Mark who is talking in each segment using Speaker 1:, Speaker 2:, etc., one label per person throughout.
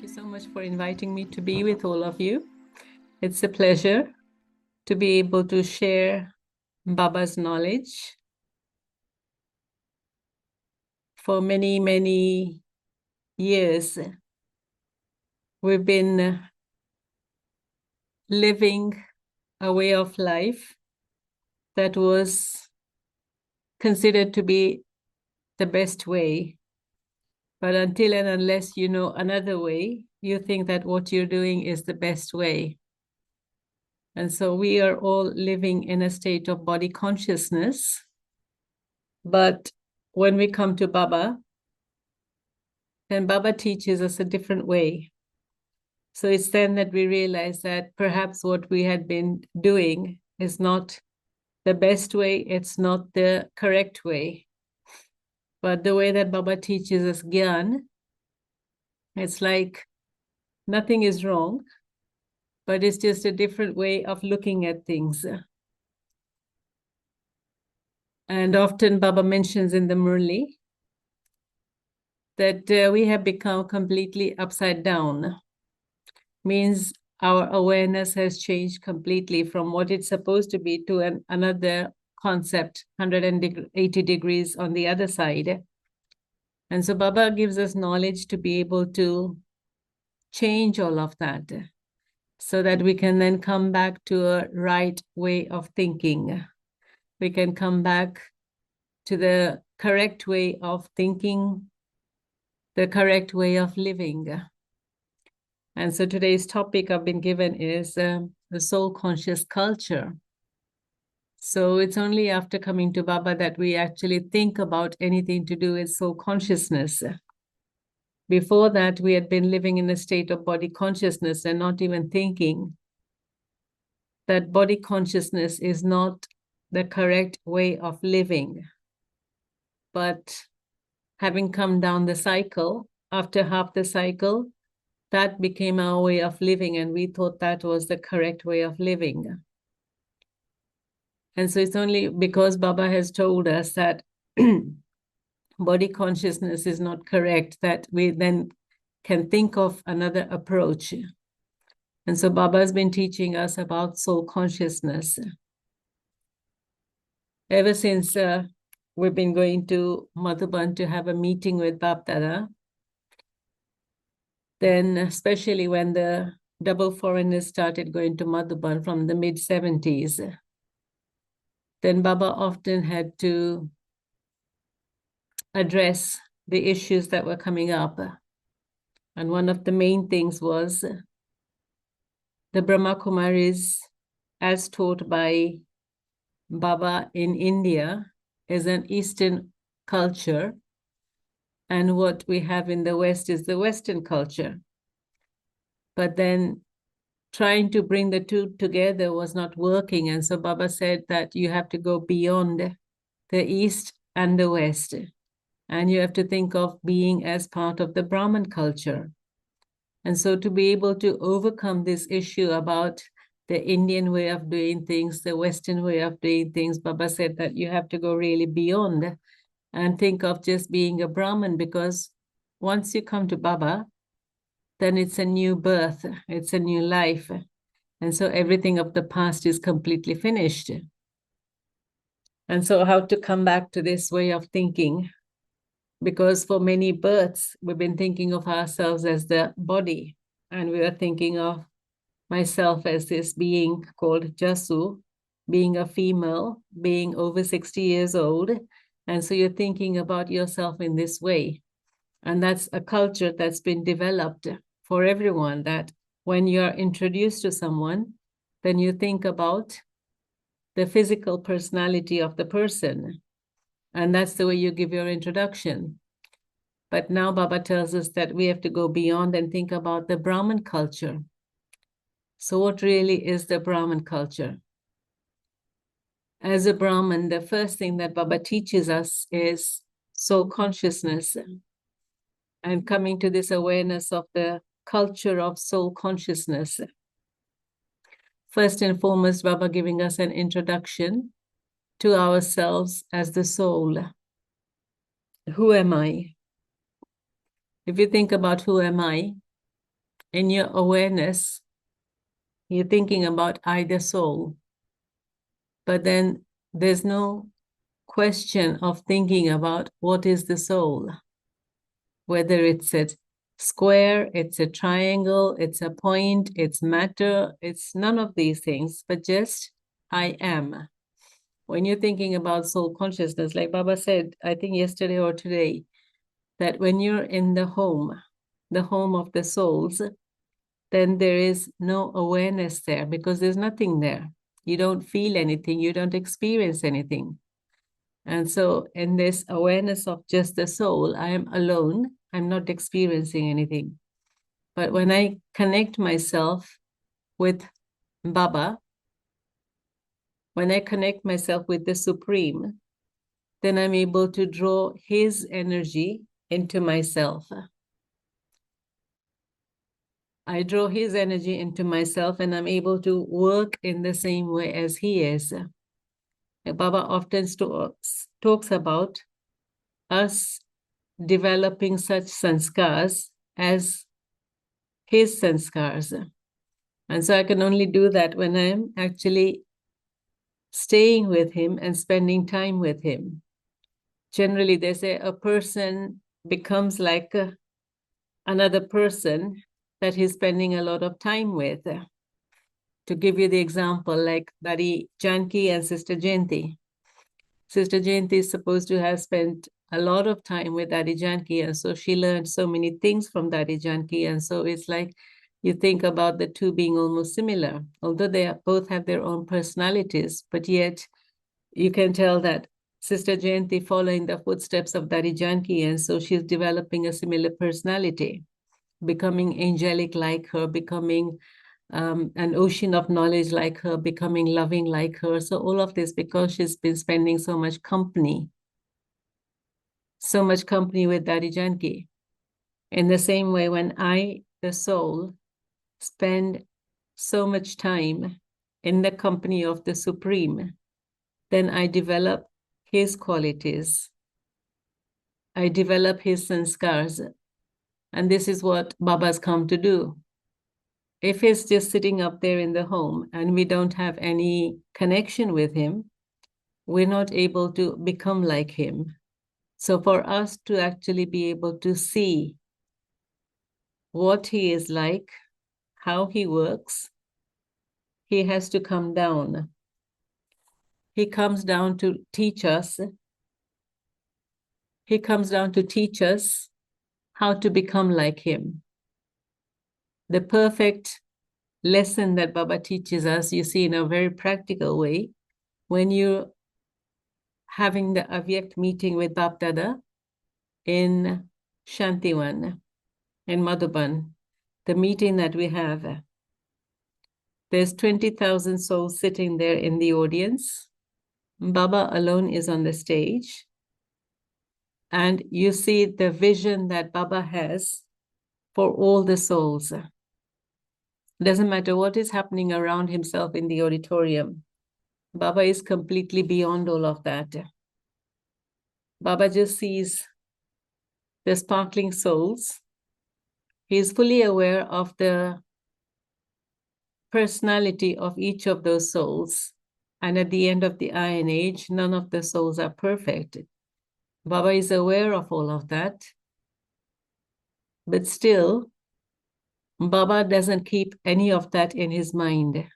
Speaker 1: Thank you so much for inviting me to be with all of you. It's a pleasure to be able to share Baba's knowledge. For many, many years, we've been living a way of life that was considered to be the best way. But until and unless you know another way, you think that what you're doing is the best way. And so we are all living in a state of body consciousness. But when we come to Baba, then Baba teaches us a different way. So it's then that we realize that perhaps what we had been doing is not the best way, it's not the correct way. But the way that Baba teaches us Gyan, it's like nothing is wrong, but it's just a different way of looking at things. And often Baba mentions in the Murli that we have become completely upside down. Means our awareness has changed completely from what it's supposed to be to another concept, 180 degrees on the other side. And so Baba gives us knowledge to be able to change all of that so that we can then come back to a right way of thinking. We can come back to the correct way of thinking, the correct way of living. And so today's topic I've been given is the soul conscious culture. So it's only after coming to Baba that we actually think about anything to do with soul consciousness. Before that, we had been living in a state of body consciousness and not even thinking that body consciousness is not the correct way of living. But having come down the cycle, after half the cycle, that became our way of living, and we thought that was the correct way of living. And so it's only because Baba has told us that body consciousness is not correct that we then can think of another approach. And so Baba has been teaching us about soul consciousness. Ever since we've been going to Madhuban to have a meeting with Bab Dada, then especially when the double foreigners started going to Madhuban from the mid-70s, then Baba often had to address the issues that were coming up. And one of the main things was the Brahma Kumaris, as taught by Baba in India, is an Eastern culture. And what we have in the West is the Western culture. But then trying to bring the two together was not working. And so Baba said that you have to go beyond the East and the West. And you have to think of being as part of the Brahman culture. And so to be able to overcome this issue about the Indian way of doing things, the Western way of doing things, Baba said that you have to go really beyond and think of just being a Brahman, because once you come to Baba, then it's a new birth, it's a new life. And so everything of the past is completely finished. And so how to come back to this way of thinking? Because for many births, we've been thinking of ourselves as the body, and we are thinking of myself as this being called Jasu, being a female, being over 60 years old. And so you're thinking about yourself in this way. And that's a culture that's been developed for everyone, that when you're introduced to someone, then you think about the physical personality of the person. And that's the way you give your introduction. But now Baba tells us that we have to go beyond and think about the Brahman culture. So what really is the Brahman culture? As a Brahman, the first thing that Baba teaches us is soul consciousness and coming to this awareness of the culture of soul consciousness. First and foremost, Baba giving us an introduction to ourselves as the soul. Who am I? If you think about who am I, in your awareness, you're thinking about either soul, but then there's no question of thinking about what is the soul, whether it's a square, it's a triangle, it's a point, it's matter, it's none of these things, but just I am. When you're thinking about soul consciousness, like Baba said, I think yesterday or today, that when you're in the home of the souls, then there is no awareness there because there's nothing there. You don't feel anything, you don't experience anything. And so in this awareness of just the soul, I am alone, I'm not experiencing anything. But when I connect myself with Baba, when I connect myself with the Supreme, then I'm able to draw his energy into myself. I draw his energy into myself and I'm able to work in the same way as he is. Baba often talks about us developing such sanskars as his sanskars. And so I can only do that when I'm actually staying with him and spending time with him. Generally, they say a person becomes like another person that he's spending a lot of time with. To give you the example, like Daddy Janki and Sister Jayanti. Sister Jayanti is supposed to have spent a lot of time with Daddy Janki, and so she learned so many things from Daddy Janki, and so it's like you think about the two being almost similar, although they both have their own personalities, but yet you can tell that Sister Jayanti following the footsteps of Daddy Janki, and so she's developing a similar personality, becoming angelic like her, becoming an ocean of knowledge like her, becoming loving like her. So all of this because she's been spending so much company with Daddy Janki. In the same way, when I, the soul, spend so much time in the company of the Supreme, then I develop his qualities. I develop his sanskars. And this is what Baba's come to do. If he's just sitting up there in the home and we don't have any connection with him, we're not able to become like him. So for us to actually be able to see what he is like, how he works, he has to come down. He comes down to teach us. He comes down to teach us how to become like him. The perfect lesson that Baba teaches us, you see, in a very practical way, when you're having the Avyakt meeting with Bap Dada in Shantiwan, in Madhuban, the meeting that we have, there's 20,000 souls sitting there in the audience. Baba alone is on the stage. And you see the vision that Baba has for all the souls. Doesn't matter what is happening around himself in the auditorium. Baba is completely beyond all of that. Baba just sees the sparkling souls. He is fully aware of the personality of each of those souls. And at the end of the Iron Age, none of the souls are perfect. Baba is aware of all of that. But still, Baba doesn't keep any of that in his mind.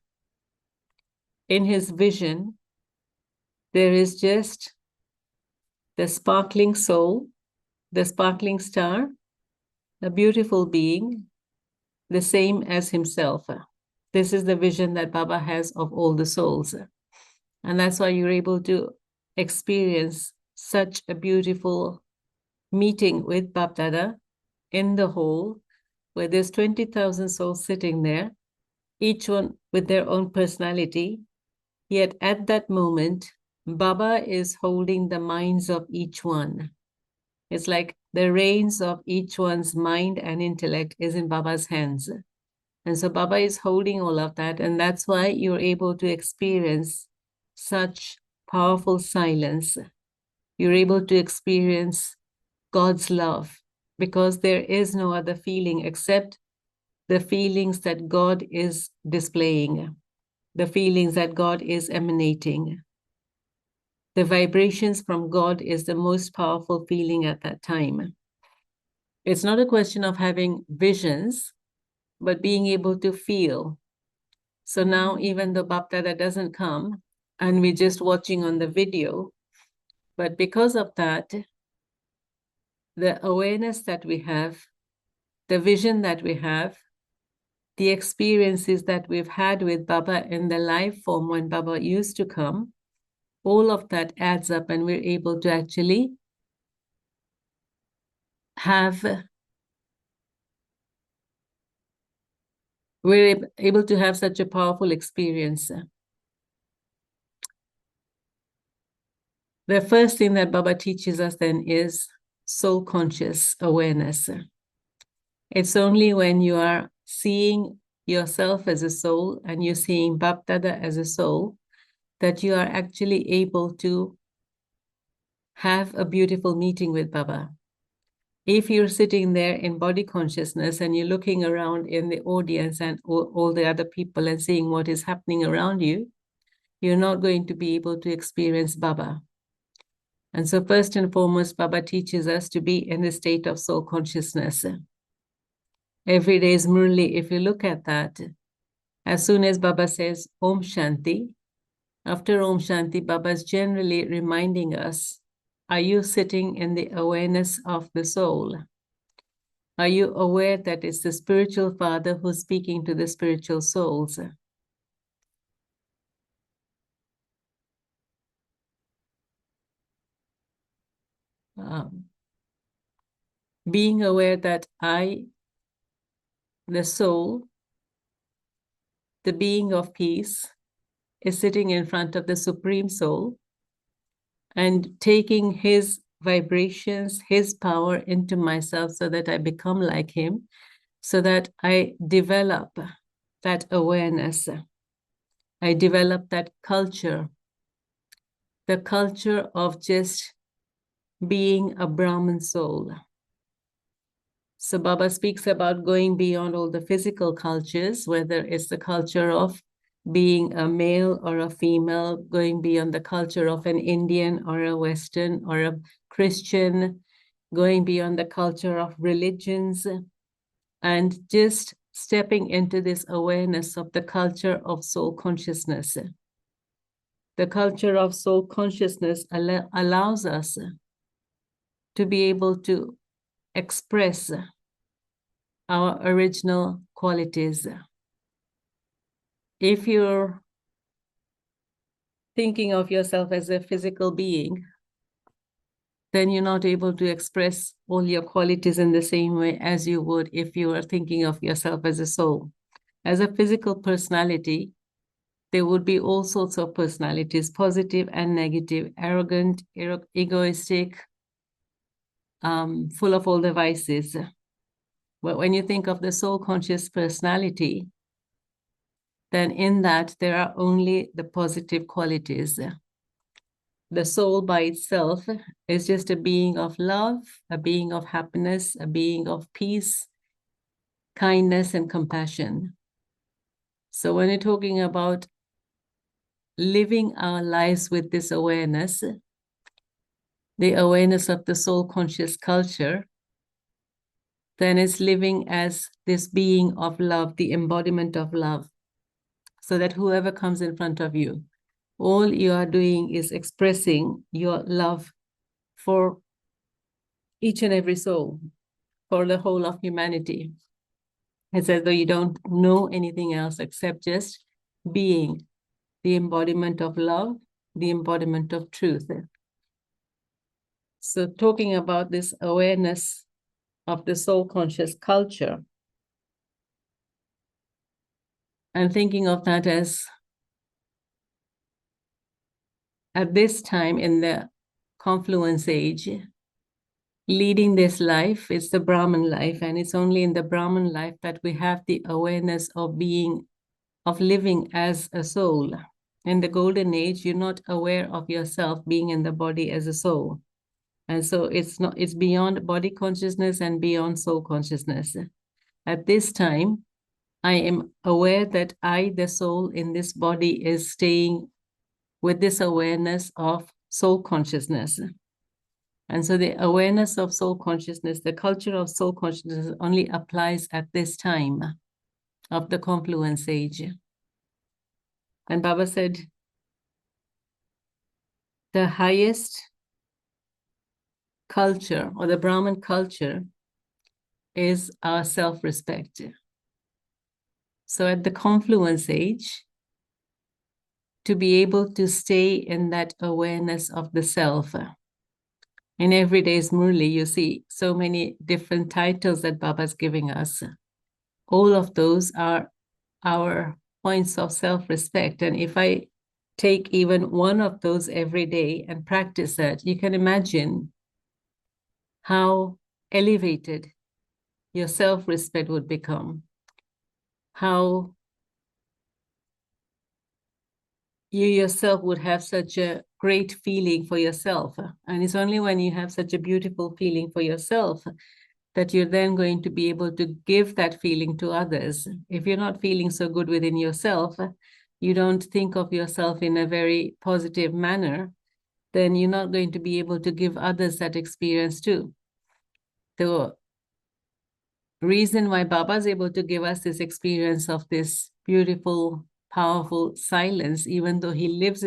Speaker 1: In his vision, there is just the sparkling soul, the sparkling star, a beautiful being, the same as himself. This is the vision that Baba has of all the souls. And that's why you're able to experience such a beautiful meeting with Bap Dada in the hall, where there's 20,000 souls sitting there, each one with their own personality. Yet at that moment, Baba is holding the minds of each one. It's like the reins of each one's mind and intellect is in Baba's hands. And so Baba is holding all of that. And that's why you're able to experience such powerful silence. You're able to experience God's love because there is no other feeling except the feelings that God is displaying, the feelings that God is emanating. The vibrations from God is the most powerful feeling at that time. It's not a question of having visions, but being able to feel. So now even the Baptada doesn't come and we're just watching on the video, but because of that, the awareness that we have, the vision that we have, the experiences that we've had with Baba in the life form when Baba used to come, all of that adds up and we're able to actually we're able to have such a powerful experience. The first thing that Baba teaches us then is soul conscious awareness. It's only when you are seeing yourself as a soul and you're seeing Bapdada as a soul that you are actually able to have a beautiful meeting with Baba. If you're sitting there in body consciousness and you're looking around in the audience and all the other people and seeing what is happening around you, you're not going to be able to experience Baba. And so first and foremost, Baba teaches us to be in the state of soul consciousness. Every day is Murli. If you look at that, as soon as Baba says Om Shanti, after Om Shanti, Baba is generally reminding us, are you sitting in the awareness of the soul? Are you aware that it's the spiritual father who's speaking to the spiritual souls? Being aware that I, the soul, the being of peace, is sitting in front of the Supreme Soul and taking his vibrations, his power into myself so that I become like him, so that I develop that awareness. I develop that culture, the culture of just being a Brahman soul. So Baba speaks about going beyond all the physical cultures, whether it's the culture of being a male or a female, going beyond the culture of an Indian or a Western or a Christian, going beyond the culture of religions, and just stepping into this awareness of the culture of soul consciousness. The culture of soul consciousness allows us to be able to express our original qualities. If you're thinking of yourself as a physical being, then you're not able to express all your qualities in the same way as you would if you were thinking of yourself as a soul. As a physical personality, there would be all sorts of personalities, positive and negative, arrogant, egoistic, full of all the vices. But when you think of the soul conscious personality, then in that there are only the positive qualities. The soul by itself is just a being of love, a being of happiness, a being of peace, kindness, and compassion. So when you're talking about living our lives with this awareness, the awareness of the soul conscious culture, then it's living as this being of love, the embodiment of love, so that whoever comes in front of you, all you are doing is expressing your love for each and every soul, for the whole of humanity. It's as though you don't know anything else except just being the embodiment of love, the embodiment of truth. So talking about this awareness of the soul conscious culture, and thinking of that as at this time in the confluence age, leading this life is the Brahman life, and it's only in the Brahman life that we have the awareness of being, of living as a soul. In the golden age, you're not aware of yourself being in the body as a soul. And so it's beyond body consciousness and beyond soul consciousness. At this time, I am aware that I, the soul in this body, is staying with this awareness of soul consciousness. And so the awareness of soul consciousness, the culture of soul consciousness only applies at this time of the confluence age. And Baba said, the highest culture, or the Brahman culture, is our self-respect. So at the confluence age, to be able to stay in that awareness of the self. In everyday's Murli, you see so many different titles that Baba's giving us. All of those are our points of self-respect. And if I take even one of those every day and practice that, you can imagine how elevated your self-respect would become, how you yourself would have such a great feeling for yourself. And it's only when you have such a beautiful feeling for yourself that you're then going to be able to give that feeling to others. If you're not feeling so good within yourself, you don't think of yourself in a very positive manner, then you're not going to be able to give others that experience too. The reason why Baba is able to give us this experience of this beautiful, powerful silence, even though he leaves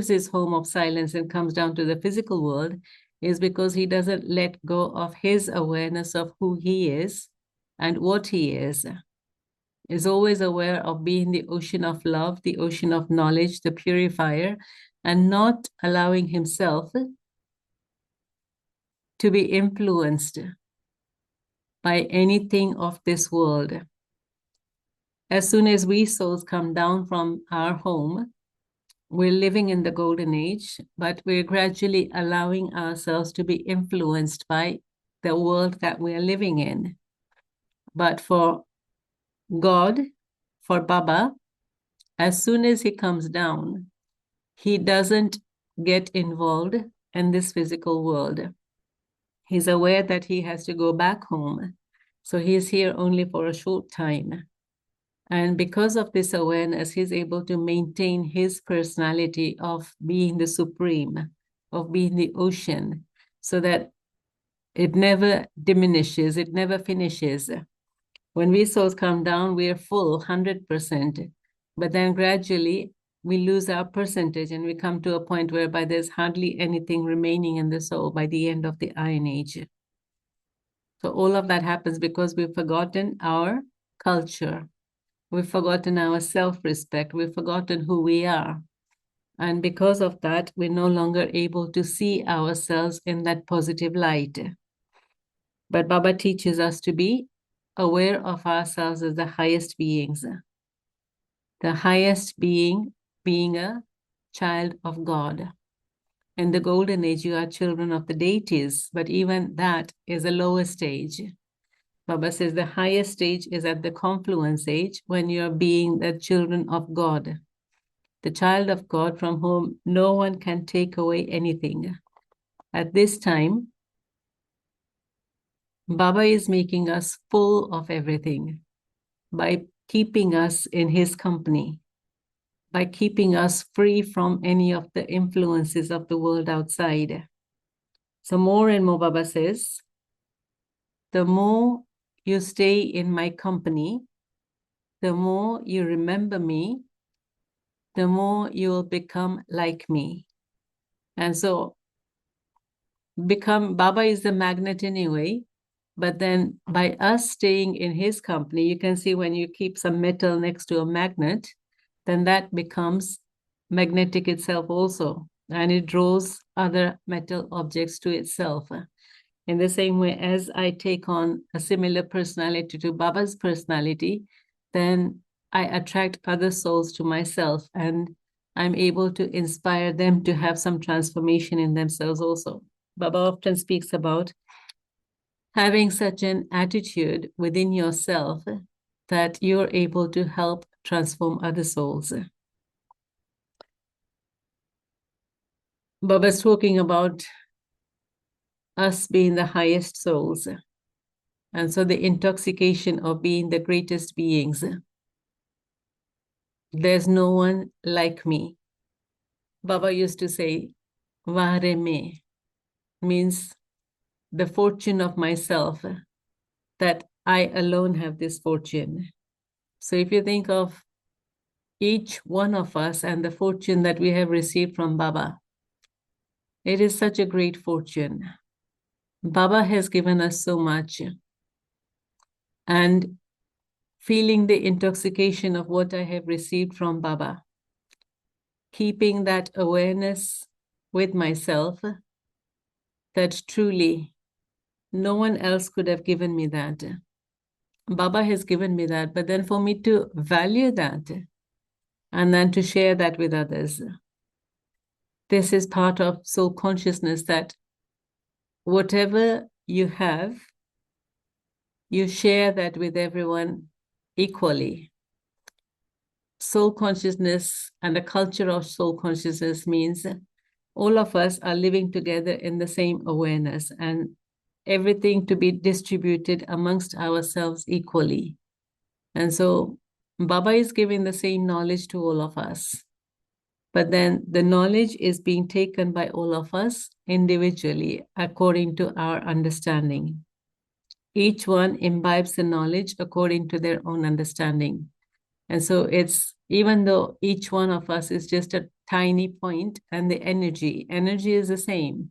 Speaker 1: his home of silence and comes down to the physical world, is because he doesn't let go of his awareness of who he is and what he is always aware of being the ocean of love, the ocean of knowledge, the purifier, and not allowing himself to be influenced by anything of this world. As soon as we souls come down from our home, we're living in the golden age, but we're gradually allowing ourselves to be influenced by the world that we are living in. But for God, for Baba, as soon as he comes down, he doesn't get involved in this physical world. He's aware that he has to go back home. So he's here only for a short time. And because of this awareness, he's able to maintain his personality of being the supreme, of being the ocean, so that it never diminishes, it never finishes. When we souls come down, we are full, 100%. But then gradually, we lose our percentage and we come to a point whereby there's hardly anything remaining in the soul by the end of the Iron Age. So all of that happens because we've forgotten our culture. We've forgotten our self-respect. We've forgotten who we are. And because of that, we're no longer able to see ourselves in that positive light. But Baba teaches us to be aware of ourselves as the highest beings. The highest being a child of God. In the golden age, you are children of the deities, but even that is a lower stage. Baba says the highest stage is at the confluence age when you're being the children of God, the child of God from whom no one can take away anything. At this time, Baba is making us full of everything by keeping us in his company, by keeping us free from any of the influences of the world outside. So more and more, Baba says, the more you stay in my company, the more you remember me, the more you will become like me. And so Baba is the magnet anyway, but then by us staying in his company, you can see when you keep some metal next to a magnet, then that becomes magnetic itself also, and it draws other metal objects to itself. In the same way, as I take on a similar personality to Baba's personality, then I attract other souls to myself, and I'm able to inspire them to have some transformation in themselves also. Baba often speaks about having such an attitude within yourself that you're able to help transform other souls. Baba's talking about us being the highest souls. And so the intoxication of being the greatest beings. There's no one like me. Baba used to say, Vare me, means the fortune of myself, that I alone have this fortune. So if you think of each one of us and the fortune that we have received from Baba, it is such a great fortune. Baba has given us so much. And feeling the intoxication of what I have received from Baba, keeping that awareness with myself, that truly no one else could have given me that. Baba has given me that, but then for me to value that and then to share that with others, this is part of soul consciousness, that whatever you have, you share that with everyone equally. Soul consciousness and the culture of soul consciousness means all of us are living together in the same awareness, and everything to be distributed amongst ourselves equally. And so Baba is giving the same knowledge to all of us, but then the knowledge is being taken by all of us individually according to our understanding. Each one imbibes the knowledge according to their own understanding. And so it's, even though each one of us is just a tiny point, and the energy is the same,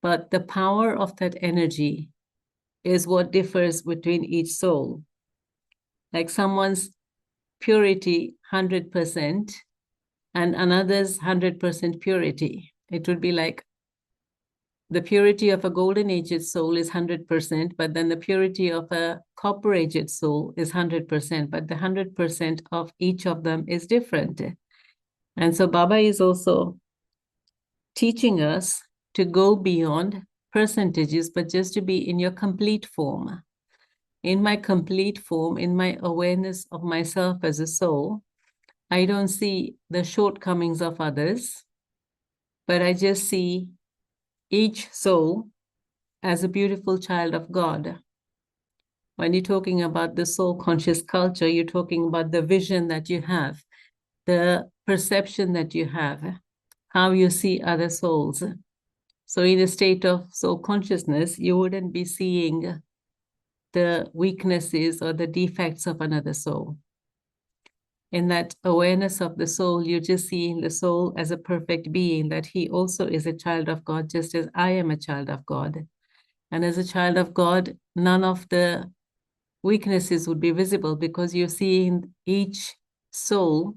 Speaker 1: but the power of that energy is what differs between each soul. Like someone's purity, 100%, and another's 100% purity. It would be like the purity of a golden aged soul is 100%, but then the purity of a copper aged soul is 100%, but the 100% of each of them is different. And so Baba is also teaching us to go beyond percentages, but just to be in your complete form. In my complete form, in my awareness of myself as a soul, I don't see the shortcomings of others, but I just see each soul as a beautiful child of God. When you're talking about the soul conscious culture, you're talking about the vision that you have, the perception that you have, how you see other souls. So in a state of soul consciousness, you wouldn't be seeing the weaknesses or the defects of another soul. In that awareness of the soul, you're just seeing the soul as a perfect being, that he also is a child of God, just as I am a child of God. And as a child of God, none of the weaknesses would be visible, because you're seeing each soul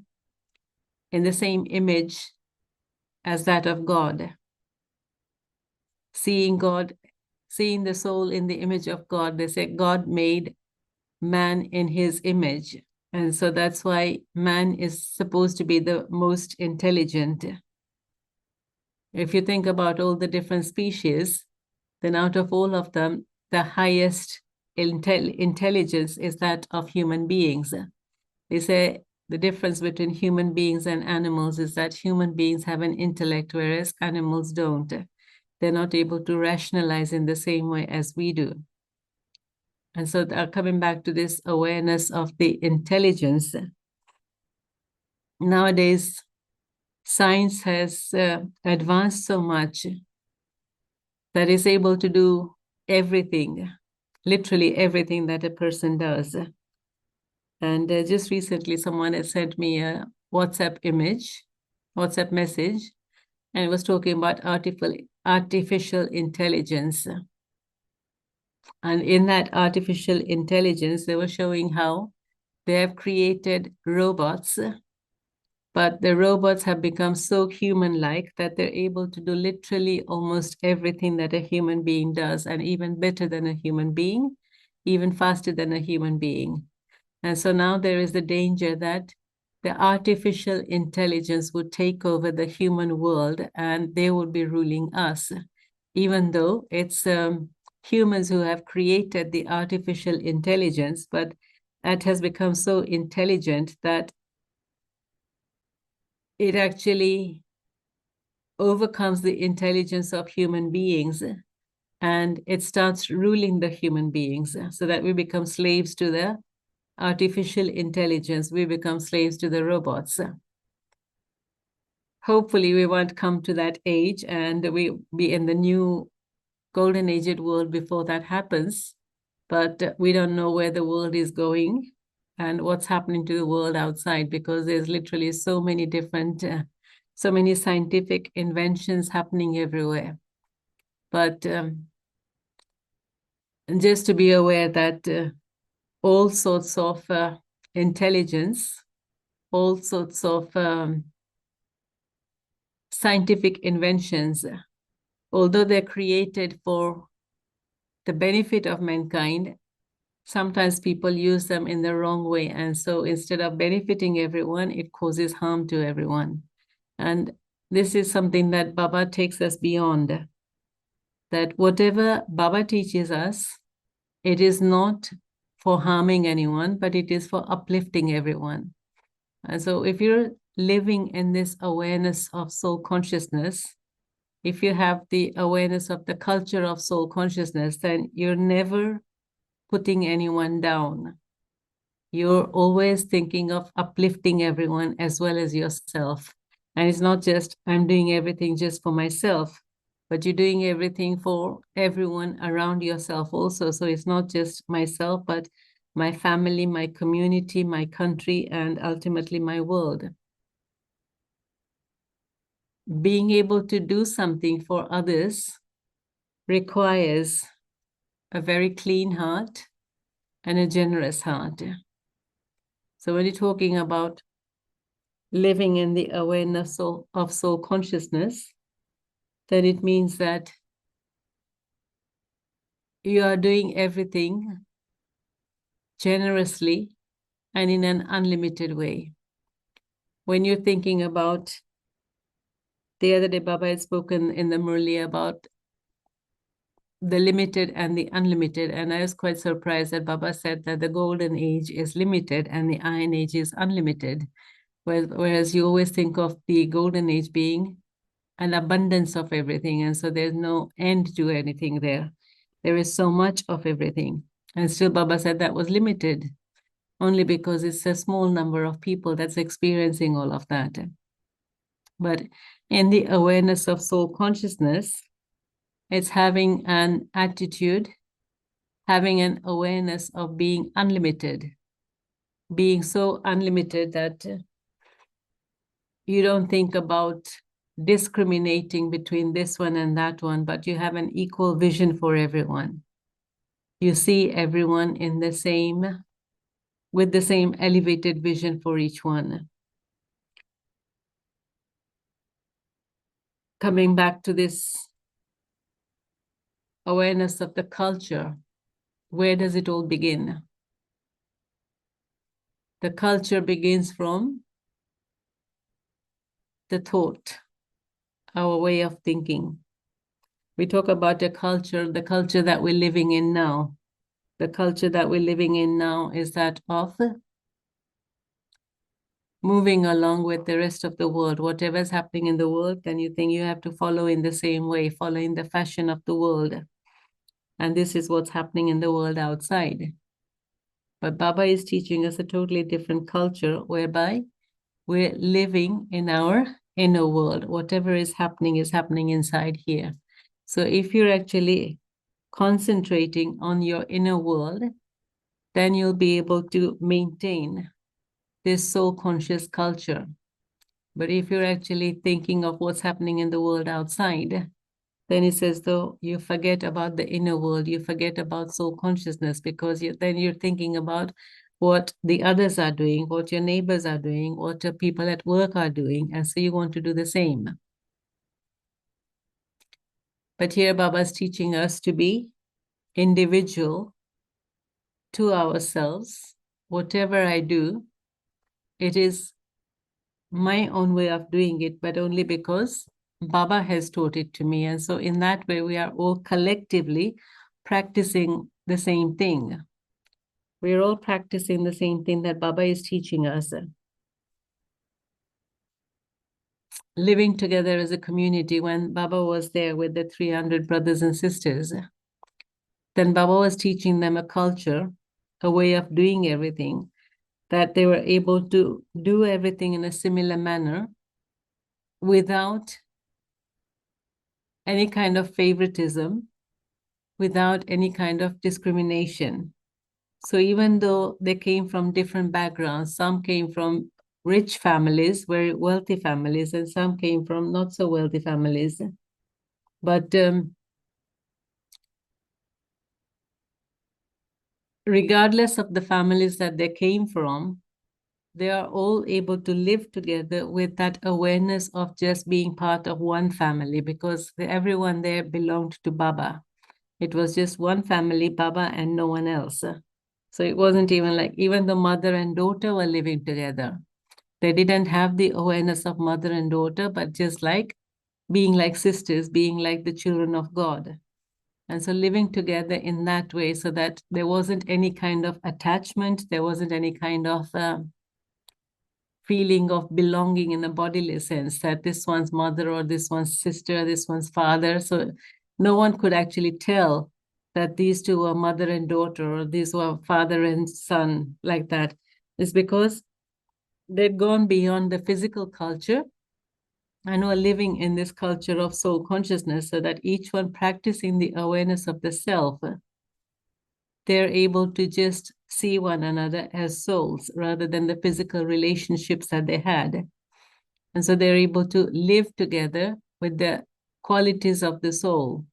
Speaker 1: in the same image as that of God. Seeing God, seeing the soul in the image of God. They say God made man in his image. And so that's why man is supposed to be the most intelligent. If you think about all the different species, then out of all of them, the highest intelligence is that of human beings. They say the difference between human beings and animals is that human beings have an intellect, whereas animals don't. They're not able to rationalize in the same way as we do. And so coming back to this awareness of the intelligence, nowadays science has advanced so much that is able to do everything, literally everything that a person does. And just recently, someone had sent me a WhatsApp message, and it was talking about artificial intelligence. And in that artificial intelligence, they were showing how they have created robots, but the robots have become so human-like that they're able to do literally almost everything that a human being does, and even better than a human being, even faster than a human being. And so now there is the danger that the artificial intelligence would take over the human world and they would be ruling us, even though it's humans who have created the artificial intelligence, but that has become so intelligent that it actually overcomes the intelligence of human beings. and it starts ruling the human beings so that we become slaves to the artificial intelligence. We become slaves to the robots. Hopefully, we won't come to that age and we be in the new golden aged world before that happens. But we don't know where the world is going and what's happening to the world outside, because there's literally so many different, so many scientific inventions happening everywhere. But just to be aware that all sorts of intelligence, all sorts of scientific inventions, although they're created for the benefit of mankind, sometimes people use them in the wrong way. And so instead of benefiting everyone, it causes harm to everyone. And this is something that Baba takes us beyond. That whatever Baba teaches us, it is not for harming anyone, but it is for uplifting everyone. And so if you're living in this awareness of soul consciousness, if you have the awareness of the culture of soul consciousness, then you're never putting anyone down. You're always thinking of uplifting everyone as well as yourself. And it's not just, I'm doing everything just for myself, but you're doing everything for everyone around yourself also. So it's not just myself, but my family, my community, my country, and ultimately my world. Being able to do something for others requires a very clean heart and a generous heart. So when you're talking about living in the awareness of soul consciousness, then it means that you are doing everything generously and in an unlimited way. When you're thinking about, the other day Baba had spoken in the Murli about the limited and the unlimited, and I was quite surprised that Baba said that the golden age is limited and the iron age is unlimited, whereas you always think of the golden age being an abundance of everything, and so there's no end to anything there. There is so much of everything. And still Baba said that was limited, only because it's a small number of people that's experiencing all of that. But in the awareness of soul consciousness, it's having an attitude, having an awareness of being unlimited, being so unlimited that you don't think about discriminating between this one and that one, but you have an equal vision for everyone. You see everyone in the same, with the same elevated vision for each one. Coming back to this awareness of the culture, where does it all begin? The culture begins from the thought, our way of thinking. We talk about the culture that we're living in now. The culture that we're living in now is that of moving along with the rest of the world. Whatever's happening in the world, then you think you have to follow in the same way, following the fashion of the world. And this is what's happening in the world outside. But Baba is teaching us a totally different culture whereby we're living in our inner world. Whatever is happening inside here. So if you're actually concentrating on your inner world, then you'll be able to maintain this soul conscious culture. But if you're actually thinking of what's happening in the world outside, then it's as though you forget about the inner world, you forget about soul consciousness, because then you're thinking about what the others are doing, what your neighbors are doing, what the people at work are doing, and so you want to do the same. But here Baba's teaching us to be individual to ourselves. Whatever I do, it is my own way of doing it, but only because Baba has taught it to me. And so in that way, we are all collectively practicing the same thing. We're all practicing the same thing that Baba is teaching us. living together as a community, when Baba was there with the 300 brothers and sisters, then Baba was teaching them a culture, a way of doing everything, that they were able to do everything in a similar manner without any kind of favoritism, without any kind of discrimination. So even though they came from different backgrounds, some came from rich families, very wealthy families, and some came from not so wealthy families. But regardless of the families that they came from, they are all able to live together with that awareness of just being part of one family, because everyone there belonged to Baba. It was just one family, Baba and no one else. So it wasn't even like, even the mother and daughter were living together. They didn't have the awareness of mother and daughter, but just like being like sisters, being like the children of God. And so living together in that way, so that there wasn't any kind of attachment, there wasn't any kind of feeling of belonging in a bodily sense, that this one's mother or this one's sister, this one's father. So no one could actually tell that these two were mother and daughter, or these were father and son, like that. It's because they'd gone beyond the physical culture and were living in this culture of soul consciousness, so that each one practicing the awareness of the self, they're able to just see one another as souls rather than the physical relationships that they had. And so they're able to live together with the qualities of the soul,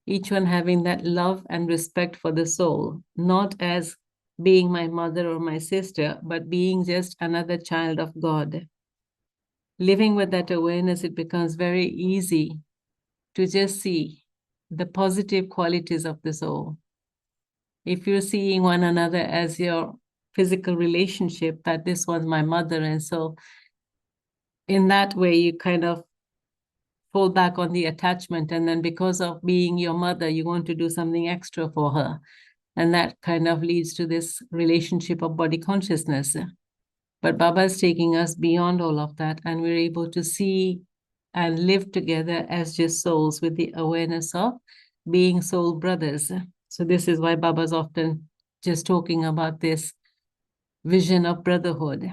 Speaker 1: each one having that love and respect for the soul, not as being my mother or my sister, but being just another child of God. Living with that awareness, it becomes very easy to just see the positive qualities of the soul. If you're seeing one another as your physical relationship, that this was my mother, and so in that way you kind of fall back on the attachment, and then because of being your mother, you want to do something extra for her, and that kind of leads to this relationship of body consciousness. But Baba is taking us beyond all of that, and we're able to see and live together as just souls with the awareness of being soul brothers. So this is why Baba's often just talking about this vision of brotherhood.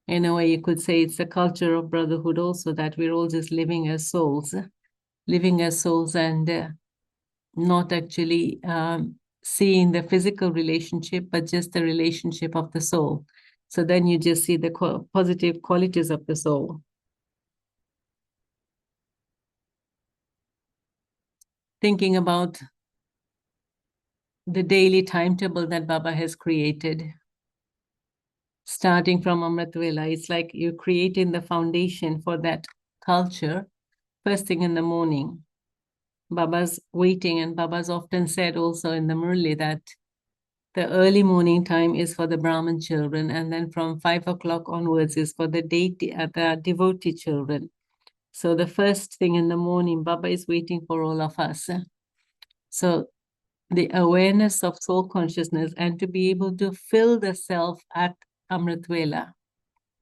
Speaker 1: In a way, you could say it's a culture of brotherhood also, that we're all just living as souls and not actually seeing the physical relationship, but just the relationship of the soul. So then you just see the positive qualities of the soul. Thinking about the daily timetable that Baba has created, starting from Amrit Vela, it's like you're creating the foundation for that culture first thing in the morning. Baba's waiting, and Baba's often said also in the Murli that the early morning time is for the Brahmin children, and then from 5 o'clock onwards is for the devotee children. So the first thing in the morning, Baba is waiting for all of us. So the awareness of soul consciousness, and to be able to fill the self at Amrit Vela,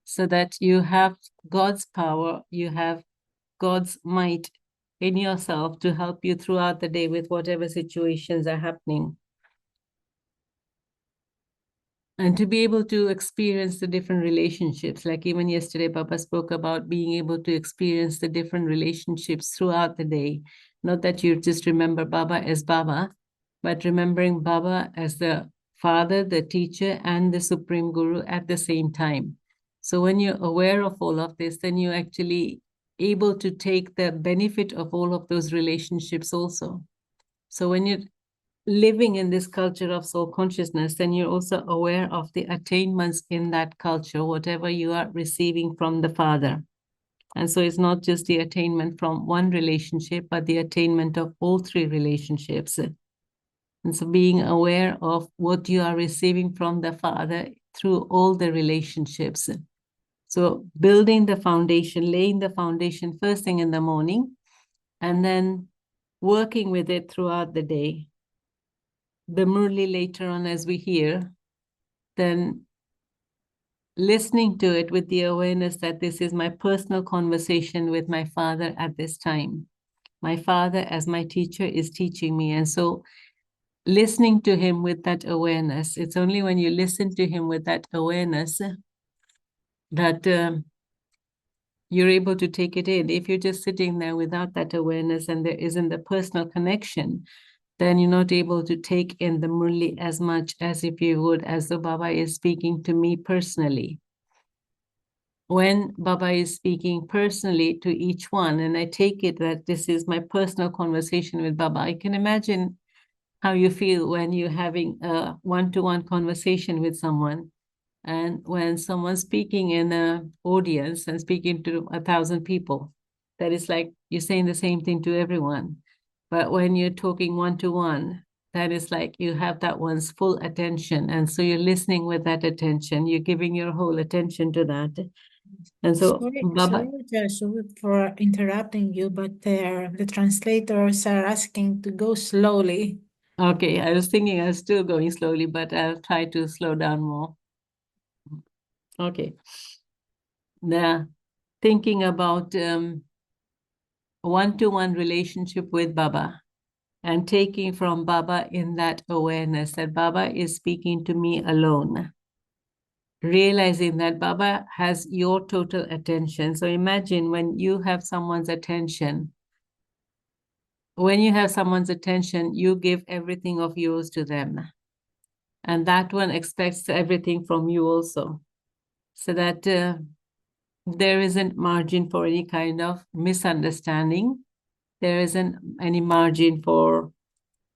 Speaker 1: so that you have God's power, you have God's might in yourself to help you throughout the day with whatever situations are happening. And to be able to experience the different relationships, like even yesterday, Baba spoke about being able to experience the different relationships throughout the day. Not that you just remember Baba as Baba, but remembering Baba as the father, the teacher, and the Supreme Guru at the same time. So when you're aware of all of this, then you're actually able to take the benefit of all of those relationships also. So when you're living in this culture of soul consciousness, then you're also aware of the attainments in that culture, whatever you are receiving from the Father. And so it's not just the attainment from one relationship, but the attainment of all three relationships. And so being aware of what you are receiving from the Father through all the relationships. So building the foundation, laying the foundation first thing in the morning, and then working with it throughout the day. The Murli later on, as we hear, then listening to it with the awareness that this is my personal conversation with my father at this time. My father, as my teacher, is teaching me. And so listening to him with that awareness, it's only when you listen to him with that awareness that you're able to take it in. If you're just sitting there without that awareness and there isn't the personal connection, then you're not able to take in the Murli as much as if you would, as though Baba is speaking to me personally. When Baba is speaking personally to each one, and I take it that this is my personal conversation with Baba, I can imagine how you feel when you're having a one-to-one conversation with someone. And when someone's speaking in an audience and speaking to 1,000 people, that is like you're saying the same thing to everyone. But when you're talking one-to-one, that is like you have that one's full attention. And so you're listening with that attention. You're giving your whole attention to that. And so,
Speaker 2: Sorry, Jasu, for interrupting you, but the translators are asking to go slowly.
Speaker 1: Okay, I was thinking I was still going slowly, but I'll try to slow down more. Okay. Now, thinking about one-to-one relationship with Baba and taking from Baba in that awareness that Baba is speaking to me alone. Realizing that Baba has your total attention. So imagine when you have someone's attention. When you have someone's attention, you give everything of yours to them. And that one expects everything from you also. So that there isn't margin for any kind of misunderstanding. There isn't any margin for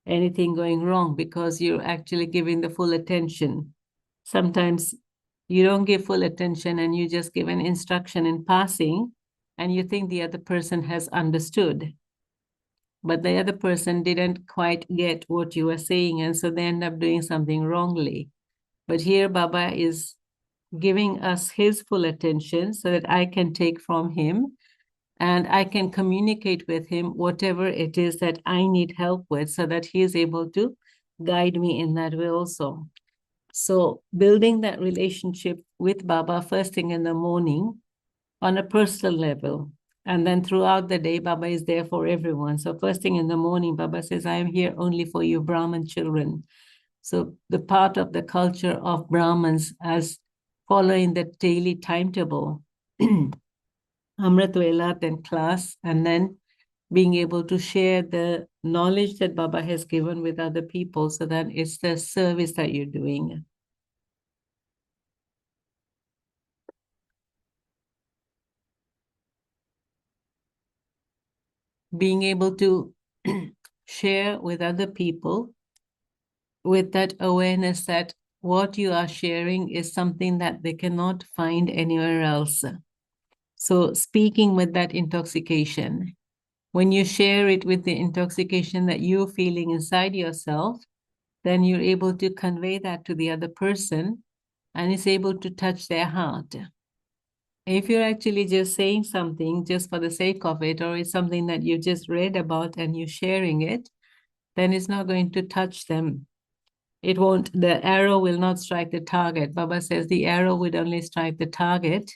Speaker 1: anything going wrong because you're actually giving the full attention. Sometimes you don't give full attention and you just give an instruction in passing and you think the other person has understood. But the other person didn't quite get what you were saying, and so they end up doing something wrongly. But here Baba is giving us his full attention so that I can take from him and I can communicate with him whatever it is that I need help with so that he is able to guide me in that way also. So building that relationship with Baba first thing in the morning on a personal level. And then throughout the day, Baba is there for everyone. So first thing in the morning, Baba says, I am here only for you Brahmin children. So the part of the culture of Brahmins as following the daily timetable, Amrit Vela, then class, and then being able to share the knowledge that Baba has given with other people so that it's the service that you're doing. Being able to share with other people with that awareness that what you are sharing is something that they cannot find anywhere else. So speaking with that intoxication, when you share it with the intoxication that you're feeling inside yourself, then you're able to convey that to the other person and it's able to touch their heart. If you're actually just saying something just for the sake of it, or it's something that you just read about and you're sharing it, then it's not going to touch them. It won't, the arrow will not strike the target. Baba says the arrow would only strike the target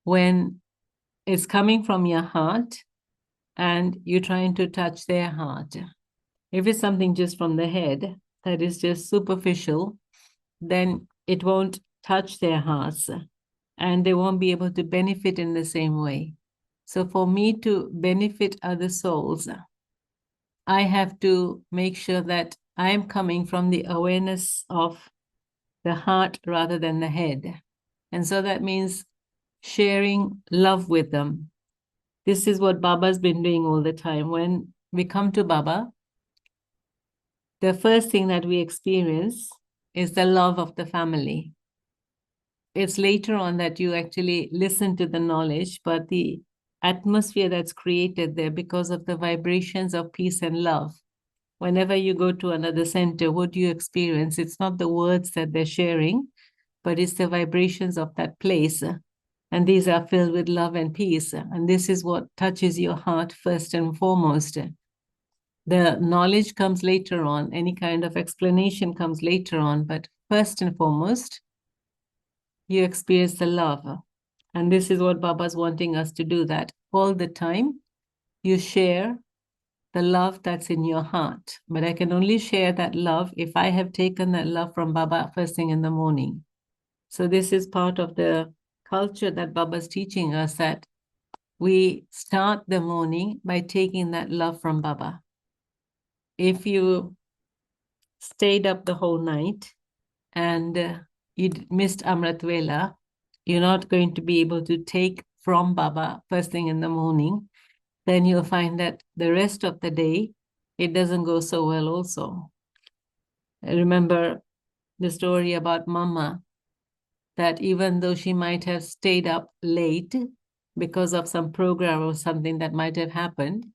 Speaker 1: when it's coming from your heart and you're trying to touch their heart. If it's something just from the head that is just superficial, then it won't touch their hearts and they won't be able to benefit in the same way. So for me to benefit other souls, I have to make sure that I'm coming from the awareness of the heart rather than the head. And so that means sharing love with them. This is what Baba's been doing all the time. When we come to Baba, the first thing that we experience is the love of the family. It's later on that you actually listen to the knowledge, but the atmosphere that's created there because of the vibrations of peace and love. Whenever you go to another center, what do you experience? It's not the words that they're sharing, but it's the vibrations of that place. And these are filled with love and peace. And this is what touches your heart first and foremost. The knowledge comes later on, any kind of explanation comes later on, but first and foremost, you experience the love. And this is what Baba's wanting us to do, that all the time you share the love that's in your heart. But I can only share that love if I have taken that love from Baba first thing in the morning. So this is part of the culture that Baba's teaching us, that we start the morning by taking that love from Baba. If you stayed up the whole night and you missed Amrit Vela, you're not going to be able to take from Baba first thing in the morning. Then you'll find that the rest of the day, it doesn't go so well also. I remember the story about Mama, that even though she might have stayed up late because of some program or something that might have happened,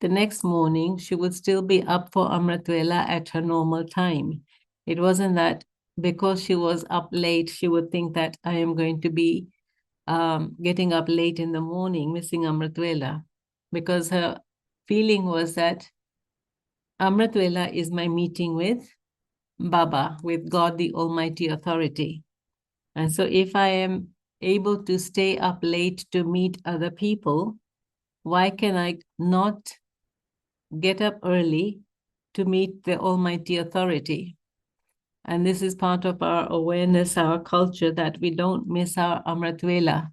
Speaker 1: the next morning she would still be up for Amrit Vela at her normal time. It wasn't that because she was up late, she would think that I am going to be getting up late in the morning, missing Amrit Vela, because her feeling was that Amrit Vela is my meeting with Baba, with God, the Almighty Authority. And so if I am able to stay up late to meet other people, why can I not get up early to meet the Almighty Authority? And this is part of our awareness, our culture, that we don't miss our Amrit Vela.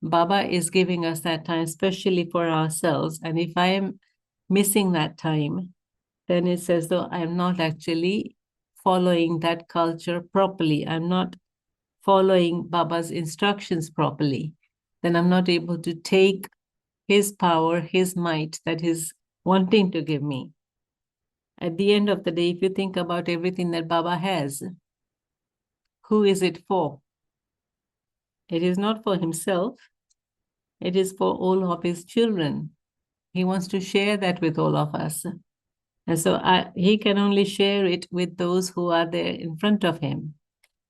Speaker 1: Baba is giving us that time, especially for ourselves. And if I am missing that time, then it's as though I'm not actually following that culture properly. I'm not following Baba's instructions properly. Then I'm not able to take his power, his might that he's wanting to give me. At the end of the day, if you think about everything that Baba has, who is it for? It is not for himself. It is for all of his children. He wants to share that with all of us. And so he can only share it with those who are there in front of him.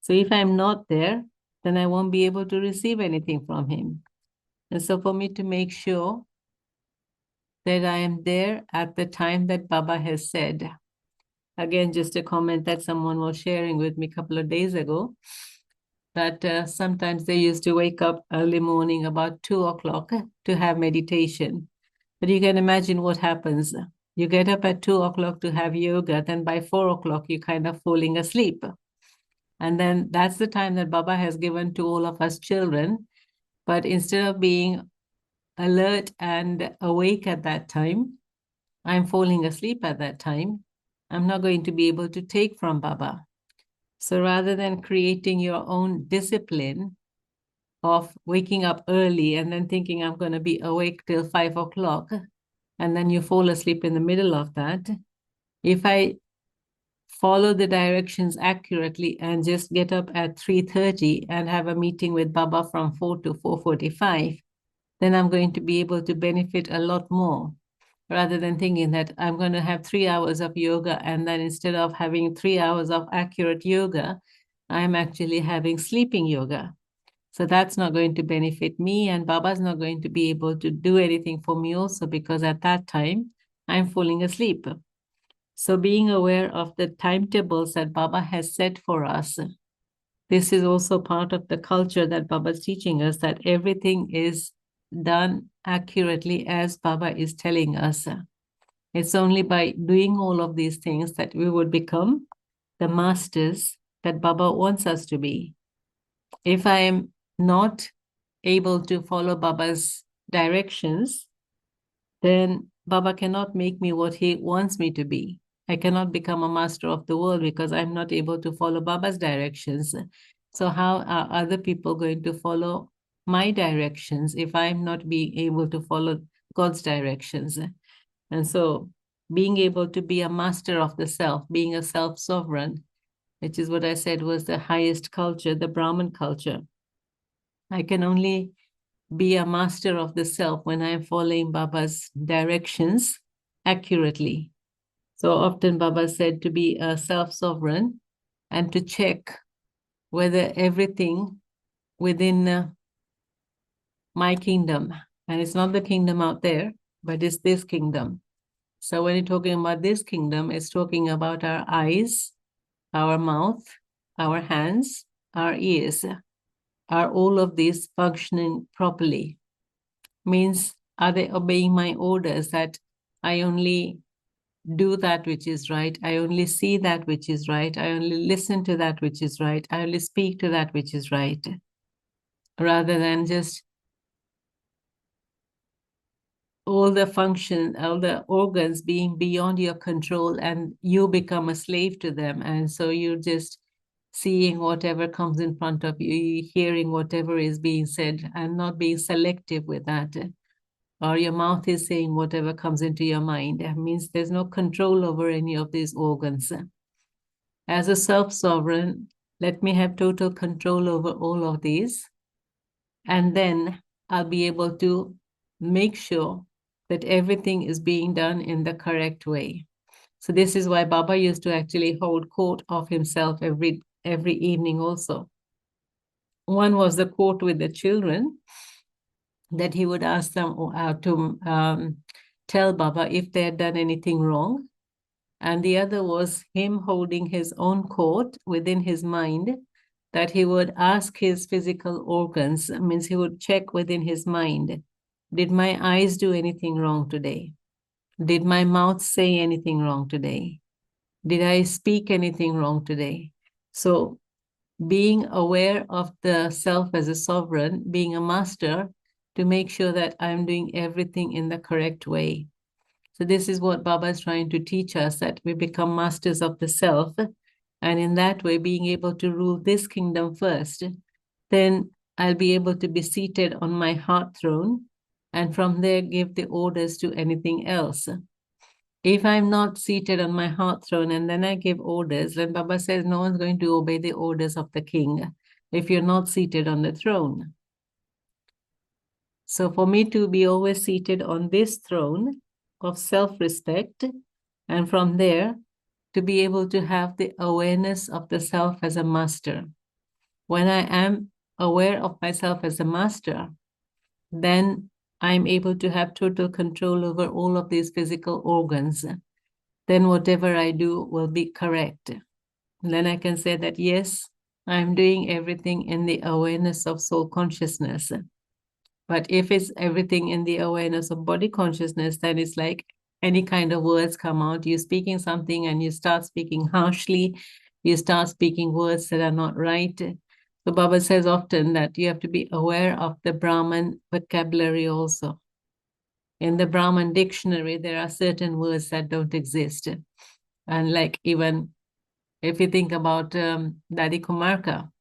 Speaker 1: So if I'm not there, then I won't be able to receive anything from him. And so for me to make sure that I am there at the time that Baba has said. Again, just a comment that someone was sharing with me a couple of days ago, that sometimes they used to wake up early morning about 2 o'clock to have meditation. But you can imagine what happens. You get up at 2 o'clock to have yoga, then by 4 o'clock, you're kind of falling asleep. And then that's the time that Baba has given to all of us children. But instead of being alert and awake at that time, I'm falling asleep at that time. I'm not going to be able to take from Baba. So rather than creating your own discipline of waking up early and then thinking I'm going to be awake till 5 o'clock, and then you fall asleep in the middle of that, if I follow the directions accurately and just get up at 3:30 and have a meeting with Baba from 4 to 4:45, then I'm going to be able to benefit a lot more, rather than thinking that I'm going to have 3 hours of yoga, and then instead of having 3 hours of accurate yoga, I'm actually having sleeping yoga. So that's not going to benefit me, and Baba's not going to be able to do anything for me also, because at that time, I'm falling asleep. So being aware of the timetables that Baba has set for us, this is also part of the culture that Baba is teaching us, that everything is done accurately as Baba is telling us. It's only by doing all of these things that we would become the masters that Baba wants us to be. If I am not able to follow Baba's directions, then Baba cannot make me what he wants me to be. I cannot become a master of the world because I'm not able to follow Baba's directions. So how are other people going to follow my directions if I'm not being able to follow God's directions? And so being able to be a master of the self, being a self-sovereign, which is what I said was the highest culture, the Brahmin culture. I can only be a master of the self when I'm following Baba's directions accurately. So often Baba said to be a self-sovereign and to check whether everything within my kingdom, and it's not the kingdom out there, but it's this kingdom. So when you're talking about this kingdom, it's talking about our eyes, our mouth, our hands, our ears. are all of these functioning properly? Means, are they obeying my orders that I only do that which is right, I only see that which is right, I only listen to that which is right, I only speak to that which is right, rather than just all the function, all the organs being beyond your control and you become a slave to them. And so you're just seeing whatever comes in front of you, hearing whatever is being said and not being selective with that. Or your mouth is saying whatever comes into your mind. That means there's no control over any of these organs. As a self-sovereign, let me have total control over all of these. And then I'll be able to make sure that everything is being done in the correct way. So this is why Baba used to actually hold court of himself every evening also. One was the court with the children, that he would ask them to tell Baba if they had done anything wrong. And the other was him holding his own court within his mind, that he would ask his physical organs, means he would check within his mind, did my eyes do anything wrong today? Did my mouth say anything wrong today? Did I speak anything wrong today? So being aware of the self as a sovereign, being a master, to make sure that I'm doing everything in the correct way. So this is what Baba is trying to teach us, that we become masters of the self, and in that way being able to rule this kingdom first. Then I'll be able to be seated on my heart throne, and from there give the orders to anything else. If I'm not seated on my heart throne and then I give orders, then Baba says no one's going to obey the orders of the king if you're not seated on the throne. So for me to be always seated on this throne of self-respect, and from there to be able to have the awareness of the self as a master. When I am aware of myself as a master, then I'm able to have total control over all of these physical organs. Then whatever I do will be correct. And then I can say that, yes, I'm doing everything in the awareness of soul consciousness. But if it's everything in the awareness of body consciousness, then it's like any kind of words come out. You're speaking something and you start speaking harshly. You start speaking words that are not right. So Baba says often that you have to be aware of the Brahman vocabulary also. In the Brahman dictionary, there are certain words that don't exist. And like even if you think about Dadi Kumarka,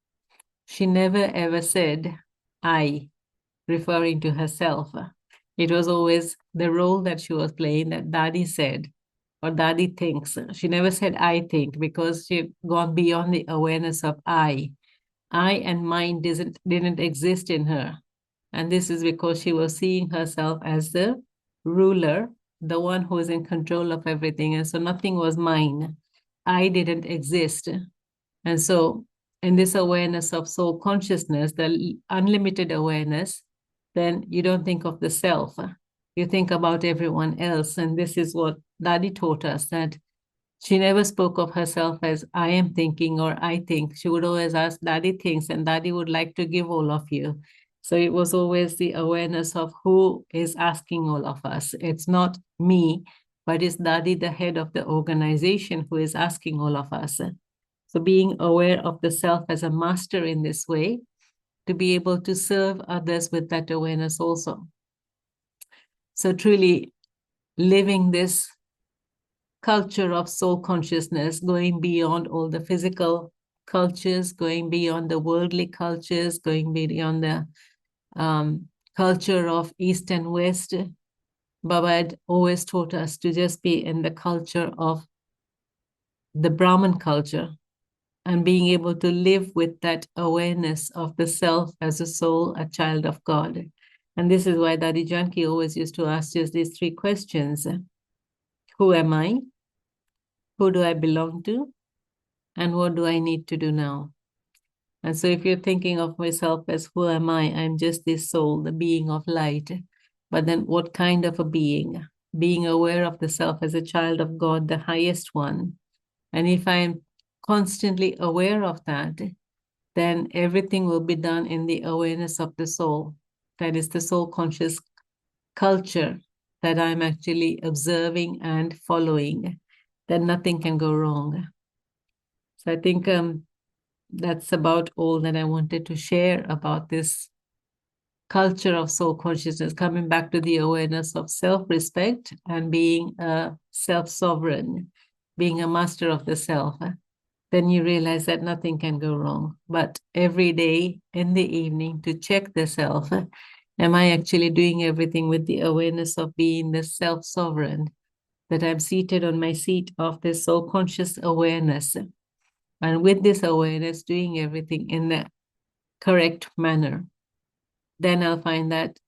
Speaker 1: she never ever said, I, referring to herself. It was always the role that she was playing that Dadi said or Dadi thinks. She never said I think, because she had gone beyond the awareness of I. I and mind didn't exist in her. And this is because she was seeing herself as the ruler, the one who is in control of everything. And so nothing was mine. I didn't exist. And so in this awareness of soul consciousness, the unlimited awareness, then you don't think of the self. You think about everyone else. And this is what Dadi taught us, that she never spoke of herself as I am thinking or I think. She would always ask, Dadi thinks, and Dadi would like to give all of you. So it was always the awareness of who is asking all of us. It's not me, but it's Dadi, the head of the organization, who is asking all of us. So being aware of the self as a master in this way, to be able to serve others with that awareness also. So truly living this culture of soul consciousness, going beyond all the physical cultures, going beyond the worldly cultures, going beyond the culture of East and West. Baba had always taught us to just be in the culture of the Brahman culture, and being able to live with that awareness of the self as a soul, a child of God. And this is why Dadi Janki always used to ask just these three questions. Who am I? Who do I belong to? And what do I need to do now? And so if you're thinking of myself as who am I? I'm just this soul, the being of light. But then what kind of a being? Being aware of the self as a child of God, the highest one. And if I'm constantly aware of that, then everything will be done in the awareness of the soul. That is the soul conscious culture that I'm actually observing and following, then nothing can go wrong. So I think that's about all that I wanted to share about this culture of soul consciousness, coming back to the awareness of self-respect and being a self-sovereign, being a master of the self. Then you realize that nothing can go wrong. But every day in the evening to check the self, am I actually doing everything with the awareness of being the self-sovereign, that I'm seated on my seat of this soul conscious awareness. And with this awareness, doing everything in the correct manner. Then I'll find that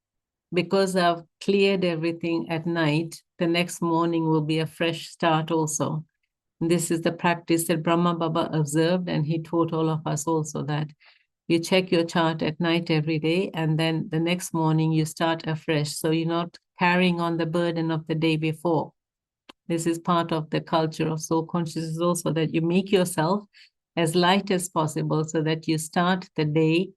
Speaker 1: because I've cleared everything at night, the next morning will be a fresh start also. And this is the practice that Brahma Baba observed, and he taught all of us also, that you check your chart at night every day, and then the next morning you start afresh. So you're not carrying on the burden of the day before. This is part of the culture of soul consciousness also, that you make yourself as light as possible so that you start the day,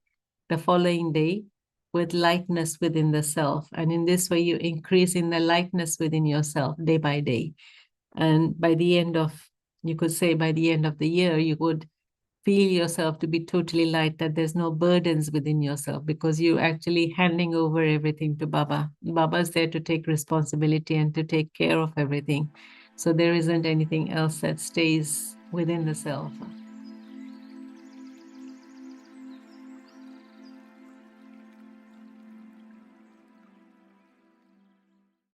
Speaker 1: the following day, with lightness within the self. And in this way, you increase in the lightness within yourself day by day. And by the end of, you could say by the end of the year, you would feel yourself to be totally light, that there's no burdens within yourself because you're actually handing over everything to Baba. Baba is there to take responsibility and to take care of everything. So there isn't anything else that stays within the self.